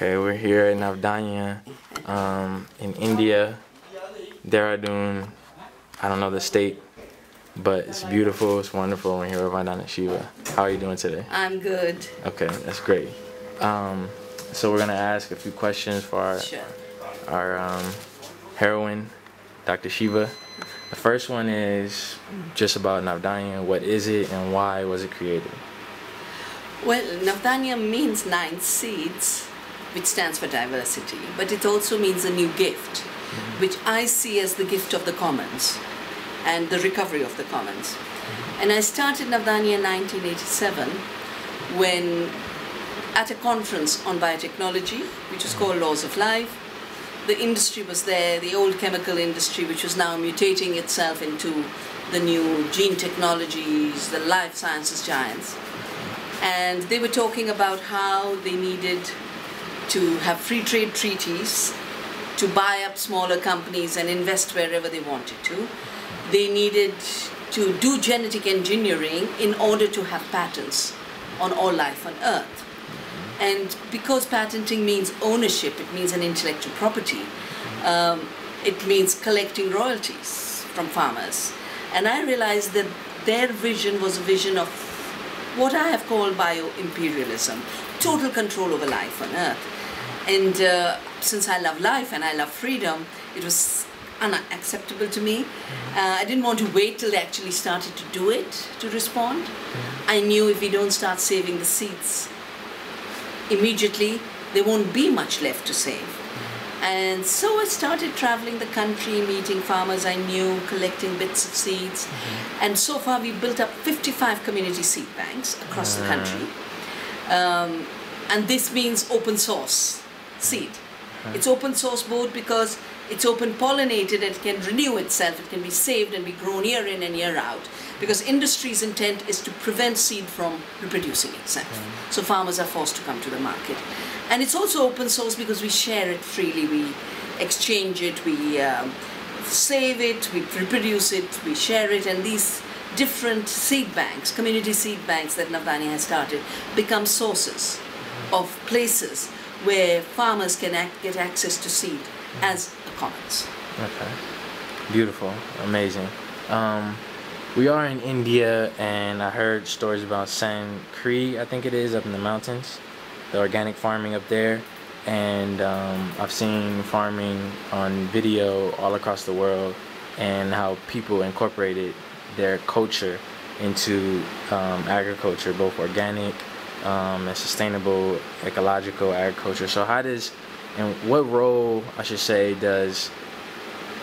Okay, we're here in Navdanya, in India, Dehradun. I don't know the state, but it's beautiful, it's wonderful. We're here with Vandana Shiva. How are you doing today? I'm good. Okay, that's great. So we're gonna ask a few questions for our heroine, Dr. Shiva. The first one is just about Navdanya. What is it and why was it created? Well, Navdanya means 9 seeds, which stands for diversity, but it also means a new gift, which I see as the gift of the commons and the recovery of the commons. And I started Navdanya in 1987 when, at a conference on biotechnology, which was called Laws of Life, the industry was there, the old chemical industry, which was now mutating itself into the new gene technologies, the life sciences giants. And they were talking about how they needed to have free trade treaties to buy up smaller companies and invest wherever they wanted to. They needed to do genetic engineering in order to have patents on all life on Earth. And because patenting means ownership, it means an intellectual property, it means collecting royalties from farmers. And I realized that their vision was a vision of what I have called bio-imperialism, total control over life on Earth. And since I love life and I love freedom, it was unacceptable to me. I didn't want to wait till they actually started to do it to respond. I knew if we don't start saving the seeds immediately, there won't be much left to save. And so I started traveling the country, meeting farmers I knew, collecting bits of seeds. And so far we built up 55 community seed banks across the country. And this means open source seed. It's open source both because it's open pollinated and it can renew itself, it can be saved and be grown year in and year out. Because industry's intent is to prevent seed from reproducing itself. So farmers are forced to come to the market. And it's also open source because we share it freely, we exchange it, we save it, we reproduce it, we share it, and these different seed banks, community seed banks that Navdanya has started, become sources of places where farmers can get access to seed as a commons. Okay, beautiful, amazing. We are in India, and I heard stories about Sankri, I think it is, up in the mountains, the organic farming up there, and I've seen farming on video all across the world and how people incorporated their culture into agriculture, both organic and sustainable ecological agriculture. So how does, and what role, I should say, does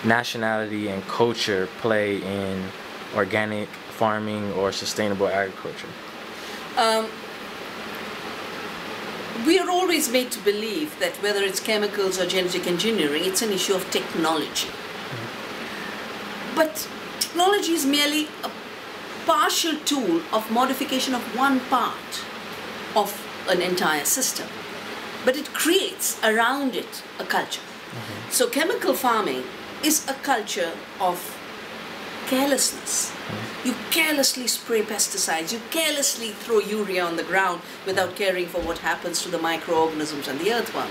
nationality and culture play in organic farming or sustainable agriculture? We are always made to believe that whether it's chemicals or genetic engineering, it's an issue of technology. But technology is merely a partial tool of modification of one part of an entire system. But it creates around it a culture. So chemical farming is a culture of carelessness. You carelessly spray pesticides, you carelessly throw urea on the ground without caring for what happens to the microorganisms and the earthworm.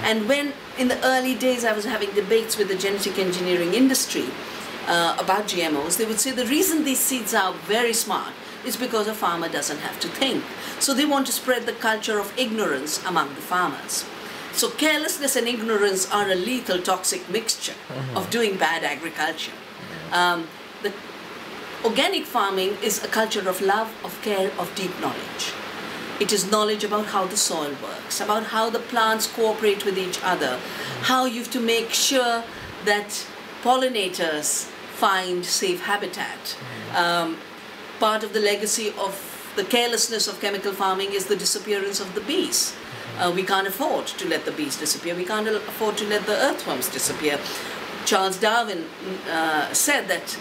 And when in the early days I was having debates with the genetic engineering industry about GMOs, they would say the reason these seeds are very smart is because a farmer doesn't have to think. So they want to spread the culture of ignorance among the farmers. So carelessness and ignorance are a lethal, toxic mixture of doing bad agriculture. The organic farming is a culture of love, of care, of deep knowledge. It is knowledge about how the soil works, about how the plants cooperate with each other, how you have to make sure that pollinators find safe habitat. Part of the legacy of the carelessness of chemical farming is the disappearance of the bees. We can't afford to let the bees disappear. We can't afford to let the earthworms disappear. Charles Darwin said that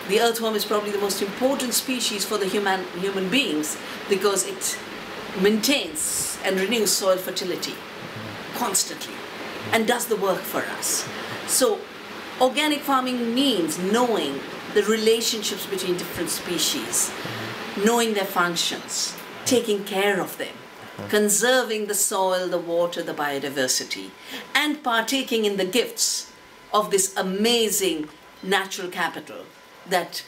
the earthworm is probably the most important species for the human beings because it maintains and renews soil fertility constantly and does the work for us. So organic farming means knowing the relationships between different species, knowing their functions, taking care of them, conserving the soil, the water, the biodiversity, and partaking in the gifts of this amazing natural capital that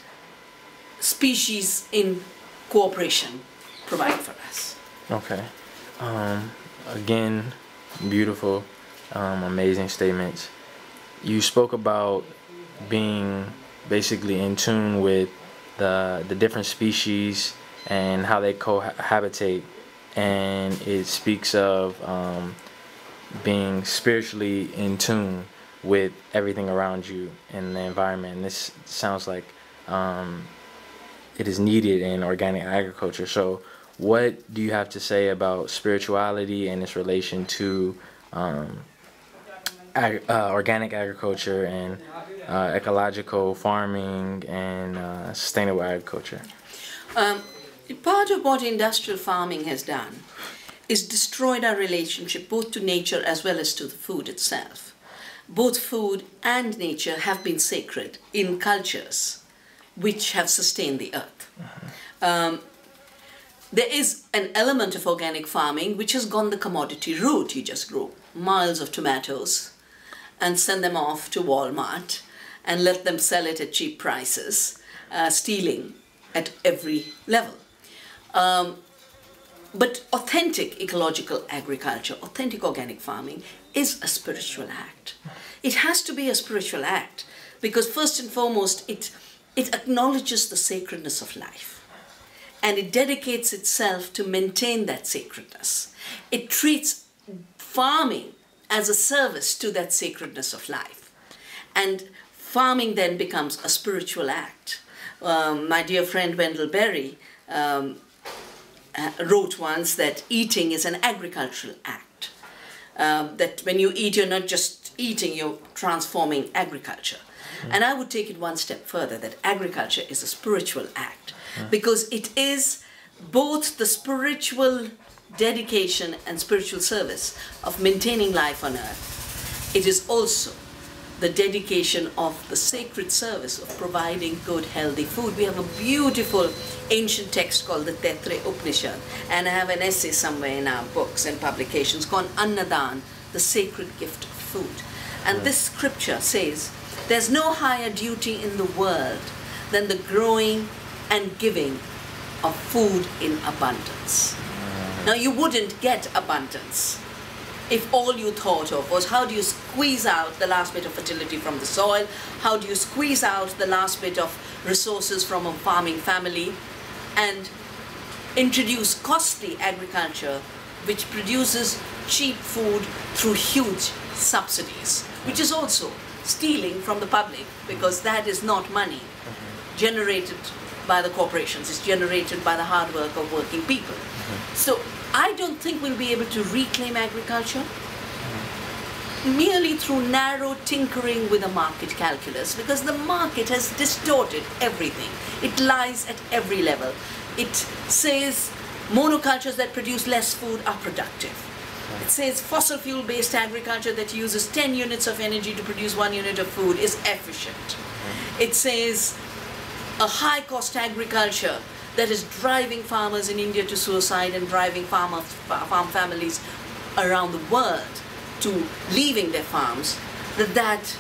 species in cooperation provide for us. Okay. Again, beautiful, amazing statements. You spoke about being basically in tune with the different species and how they cohabitate, and it speaks of being spiritually in tune with everything around you in the environment. And this sounds like it is needed in organic agriculture. So what do you have to say about spirituality and its relation to organic agriculture and ecological farming and sustainable agriculture? Part of what industrial farming has done is destroyed our relationship both to nature as well as to the food itself. Both food and nature have been sacred in cultures which have sustained the earth. There is an element of organic farming which has gone the commodity route. You just grow miles of tomatoes and send them off to Walmart and let them sell it at cheap prices, stealing at every level. But authentic ecological agriculture, authentic organic farming is a spiritual act. It has to be a spiritual act because first and foremost it acknowledges the sacredness of life and it dedicates itself to maintain that sacredness. It treats farming as a service to that sacredness of life, and farming then becomes a spiritual act. My dear friend Wendell Berry wrote once that eating is an agricultural act. That when you eat, you're not just eating, you're transforming agriculture. And I would take it one step further, that agriculture is a spiritual act, because it is both the spiritual dedication and spiritual service of maintaining life on earth. It is also the dedication of the sacred service of providing good, healthy food. We have a beautiful ancient text called the Taittiriya Upanishad, and I have an essay somewhere in our books and publications called Annadan, the sacred gift of food. And this scripture says, there's no higher duty in the world than the growing and giving of food in abundance. Now, you wouldn't get abundance if all you thought of was how do you squeeze out the last bit of fertility from the soil, how do you squeeze out the last bit of resources from a farming family, and introduce costly agriculture which produces cheap food through huge subsidies, which is also stealing from the public, because that is not money generated by the corporations, it's generated by the hard work of working people. So I don't think we'll be able to reclaim agriculture merely through narrow tinkering with a market calculus, because the market has distorted everything. It lies at every level. It says monocultures that produce less food are productive. It says fossil fuel-based agriculture that uses 10 units of energy to produce 1 unit of food is efficient. It says a high-cost agriculture that is driving farmers in India to suicide and driving farm families around the world to leaving their farms, that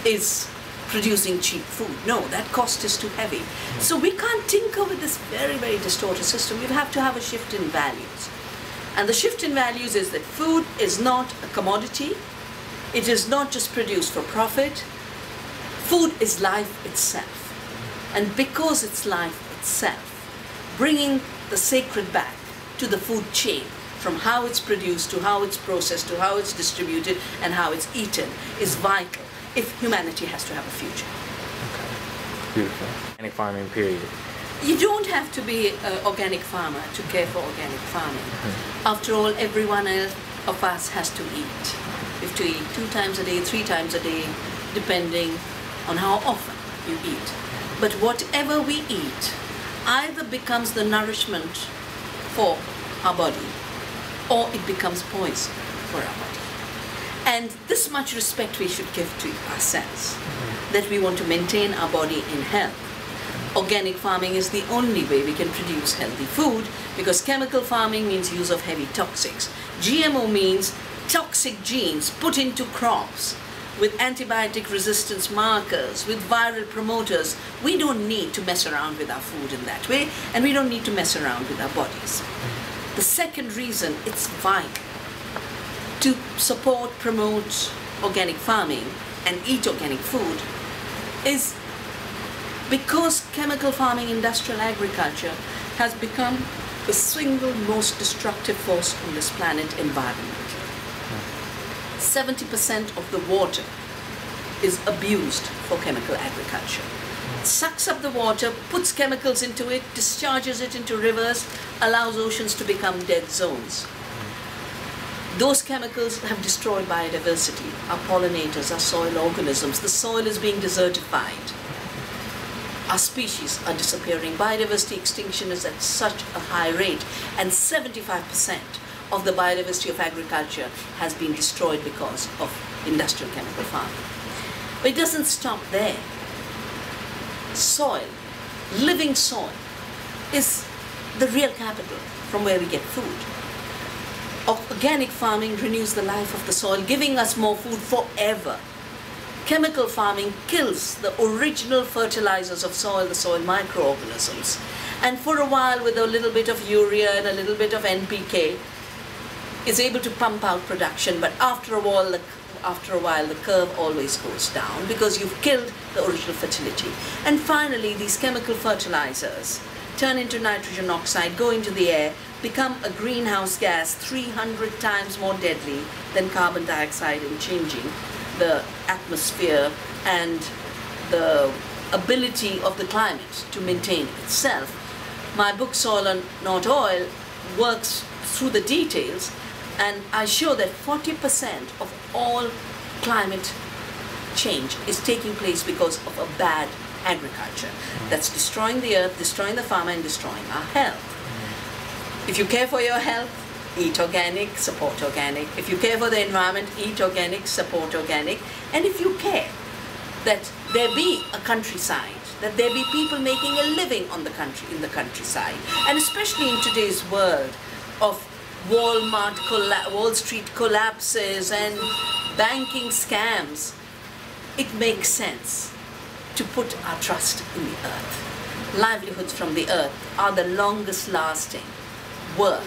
is producing cheap food. No, that cost is too heavy. So we can't tinker with this very, very distorted system. We have to have a shift in values. And the shift in values is that food is not a commodity. It is not just produced for profit. Food is life itself. And because it's life itself, bringing the sacred back to the food chain, from how it's produced to how it's processed to how it's distributed and how it's eaten, is vital if humanity has to have a future. Okay. Beautiful. Organic farming, period. You don't have to be an organic farmer to care for organic farming. After all, every one of us has to eat. We have to eat 2 times a day, 3 times a day, depending on how often you eat. But whatever we eat either becomes the nourishment for our body or it becomes poison for our body. And this much respect we should give to ourselves, that we want to maintain our body in health. Organic farming is the only way we can produce healthy food, because chemical farming means use of heavy toxics. GMO means toxic genes put into crops with antibiotic resistance markers, with viral promoters. We don't need to mess around with our food in that way, and we don't need to mess around with our bodies. The second reason it's vital to support, promote organic farming and eat organic food is because chemical farming, industrial agriculture has become the single most destructive force on this planet environmentally. 70% of the water is abused for chemical agriculture. It sucks up the water, puts chemicals into it, discharges it into rivers, allows oceans to become dead zones. Those chemicals have destroyed biodiversity, our pollinators, our soil organisms. The soil is being desertified. Our species are disappearing. Biodiversity extinction is at such a high rate, and 75% of the biodiversity of agriculture has been destroyed because of industrial chemical farming. But it doesn't stop there. Soil, living soil, is the real capital from where we get food. Organic farming renews the life of the soil, giving us more food forever. Chemical farming kills the original fertilizers of soil, the soil microorganisms. And for a while, with a little bit of urea and a little bit of NPK, is able to pump out production, but after a while the curve always goes down because you've killed the original fertility. And finally, these chemical fertilizers turn into nitrogen oxide, go into the air, become a greenhouse gas 300 times more deadly than carbon dioxide in changing the atmosphere and the ability of the climate to maintain itself. My book, Soil and Not Oil, works through the details, and I show that 40% of all climate change is taking place because of a bad agriculture that's destroying the earth, destroying the farmer, and destroying our health. If you care for your health, eat organic, support organic. If you care for the environment, eat organic, support organic. And if you care that there be a countryside, that there be people making a living on the country, in the countryside, and especially in today's world of Wall Street collapses and banking scams, it makes sense to put our trust in the earth. Livelihoods from the earth are the longest lasting work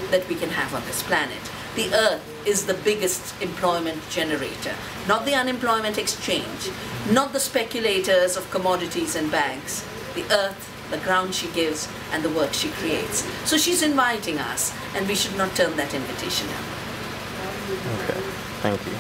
that we can have on this planet. The earth is the biggest employment generator, not the unemployment exchange, not the speculators of commodities and banks. The earth, the ground she gives, and the work she creates. So she's inviting us, and we should not turn that invitation down. Okay, thank you.